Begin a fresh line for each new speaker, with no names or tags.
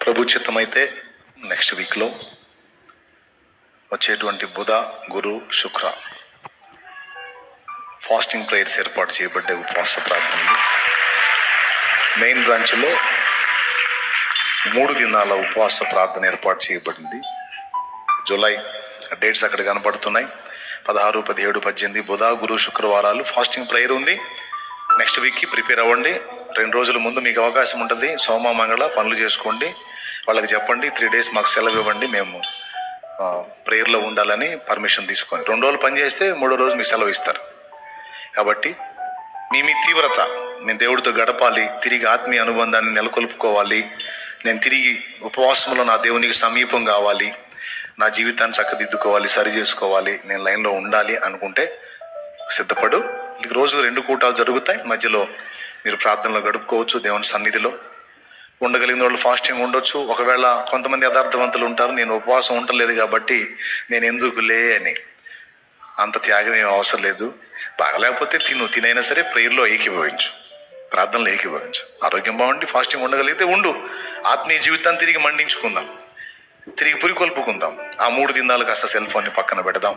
ప్రభు చిత్తమైతే నెక్స్ట్ వీక్లో వచ్చేటువంటి బుధ, గురు, శుక్ర ఫాస్టింగ్ ప్రేయర్స్ ఏర్పాటు చేయబడ్డే ఉపవాస ప్రార్థనలు. మెయిన్ బ్రాంచ్లో 3 దినాల ఉపవాస ప్రార్థన ఏర్పాటు చేయబడింది. జూలై డేట్స్ అక్కడ కనపడుతున్నాయి. 16, 17, 18 బుధ, గురు, శుక్రవారాలు ఫాస్టింగ్ ప్రేయర్ ఉంది. నెక్స్ట్ వీక్కి ప్రిపేర్ అవ్వండి. 2 రోజుల ముందు మీకు అవకాశం ఉంటుంది. సోమ, మంగళ పనులు చేసుకోండి. వాళ్ళకి చెప్పండి 3 days మాకు సెలవు ఇవ్వండి, మేము ప్రేయర్లో ఉండాలని పర్మిషన్ తీసుకొని 2 రోజులు పని చేస్తే 3వ రోజు మీకు సెలవు ఇస్తారు. కాబట్టి మీ తీవ్రత, నేను దేవుడితో గడపాలి, తిరిగి ఆత్మీయ అనుబంధాన్ని నెలకొల్పుకోవాలి, నేను తిరిగి ఉపవాసంలో నా దేవునికి సమీపం కావాలి, నా జీవితాన్ని చక్కదిద్దుకోవాలి, సరి చేసుకోవాలి, నేను లైన్లో ఉండాలి అనుకుంటే సిద్ధపడు. రోజు 2 కూటాలు జరుగుతాయి. మధ్యలో మీరు ప్రార్థనలో గడుపుకోవచ్చు. దేవుని సన్నిధిలో ఉండగలిగిన వాళ్ళు ఫాస్టింగ్ ఉండొచ్చు. ఒకవేళ కొంతమంది యథార్థవంతులు ఉంటారు, నేను ఉపవాసం ఉండలేదు కాబట్టి నేను ఎందుకులే అని. అంత త్యాగం ఏం అవసరం లేదు. బాగలేకపోతే తినైనా సరే ప్రేయర్లో ఏకీభవించు, ప్రార్థనలో ఏకీభవించు. ఆరోగ్యం బాగుండి ఫాస్టింగ్ ఉండగలిగితే ఉండు. ఆత్మీయ జీవితాన్ని తిరిగి మండించుకుందాం, తిరిగి పురికొల్పుకుందాం. ఆ 3 దినాలు కాస్త సెల్ ఫోన్ని పక్కన పెడదాం.